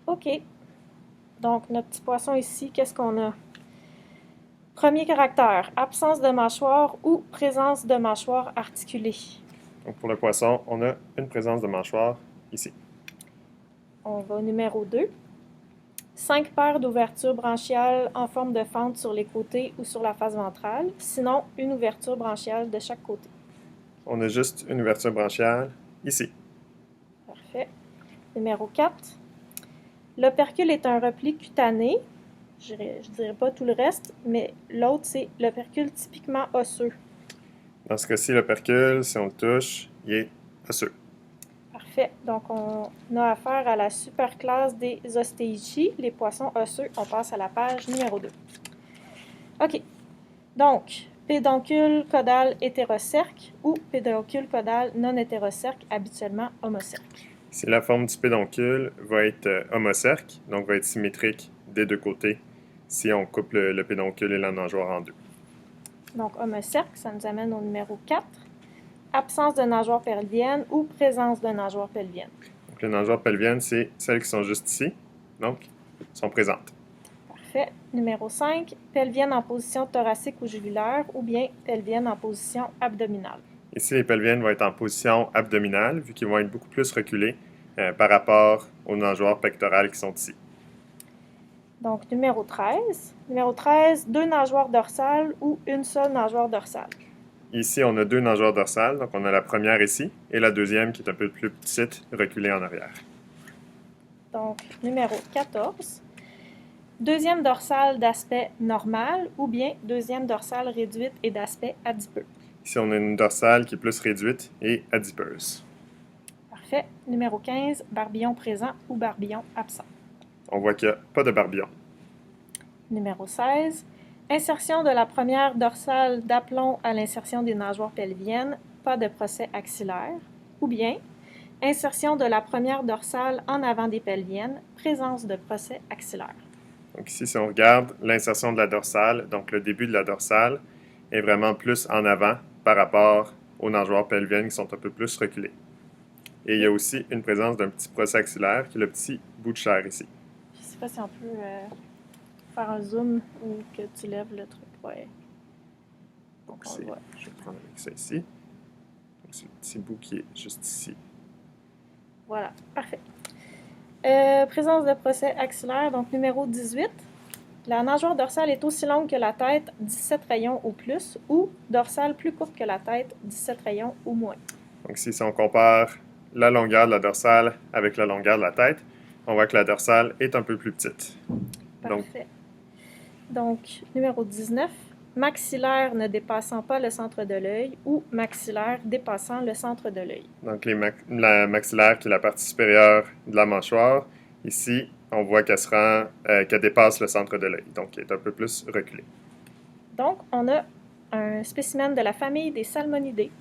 OK. Donc, notre petit poisson ici, qu'est-ce qu'on a? Premier caractère, absence de mâchoire ou présence de mâchoire articulée. Donc pour le poisson, on a une présence de mâchoire ici. On va au numéro 2. 5 paires d'ouvertures branchiales en forme de fente sur les côtés ou sur la face ventrale, sinon une ouverture branchiale de chaque côté. On a juste une ouverture branchiale ici. Parfait. Numéro 4. L'opercule est un repli cutané. Je ne dirais pas tout le reste, mais l'autre, c'est l'opercule typiquement osseux. Dans ce cas-ci, l'opercule, si on le touche, il est osseux. Parfait. Donc, on a affaire à la superclasse des Osteichi, les poissons osseux. On passe à la page numéro 2. OK. Donc, pédoncule caudal hétérocerque ou pédoncule caudal non hétérocerque, habituellement homocerque. Ici, la forme du pédoncule va être homocerque, donc va être symétrique des deux côtés si on coupe le pédoncule et la nageoire en deux. Donc, homocerque, ça nous amène au numéro 4. Absence de nageoire pelvienne ou présence de nageoire pelvienne. Donc, les nageoires pelviennes, c'est celles qui sont juste ici, donc sont présentes. Parfait. Numéro 5, pelvienne en position thoracique ou jugulaire ou bien pelvienne en position abdominale. Ici, les pelviennes vont être en position abdominale, vu qu'ils vont être beaucoup plus reculés par rapport aux nageoires pectorales qui sont ici. Donc, numéro 13. Numéro 13, 2 nageoires dorsales ou une seule nageoire dorsale. Ici, on a 2 nageoires dorsales, donc on a la première ici et la deuxième qui est un peu plus petite, reculée en arrière. Donc, numéro 14. Deuxième dorsale d'aspect normal ou bien deuxième dorsale réduite et d'aspect adipeux. Ici, on a une dorsale qui est plus réduite et adipeuse. Parfait. Numéro 15, barbillon présent ou barbillon absent. On voit qu'il n'y a pas de barbillon. Numéro 16, insertion de la première dorsale d'aplomb à l'insertion des nageoires pelviennes, pas de procès axillaire. Ou bien, insertion de la première dorsale en avant des pelviennes, présence de procès axillaire. Donc ici, si on regarde l'insertion de la dorsale, donc le début de la dorsale est vraiment plus en avant par rapport aux nageoires pelviennes qui sont un peu plus reculées. Et il y a aussi une présence d'un petit procès axillaire qui est le petit bout de chair ici. Je ne sais pas si on peut faire un zoom ou que tu lèves le truc. Ouais. Donc je vais prendre avec ça ici. Donc c'est le petit bout qui est juste ici. Voilà, parfait. Présence de procès axillaire, donc numéro 18. La nageoire dorsale est aussi longue que la tête, 17 rayons ou plus, ou dorsale plus courte que la tête, 17 rayons ou moins. Donc ici, si on compare la longueur de la dorsale avec la longueur de la tête, on voit que la dorsale est un peu plus petite. Parfait. Donc, numéro 19. Maxillaire ne dépassant pas le centre de l'œil ou maxillaire dépassant le centre de l'œil. Donc la maxillaire qui est la partie supérieure de la mâchoire, ici, on voit qu'elle dépasse le centre de l'œil, donc elle est un peu plus reculée. Donc, on a un spécimen de la famille des salmonidés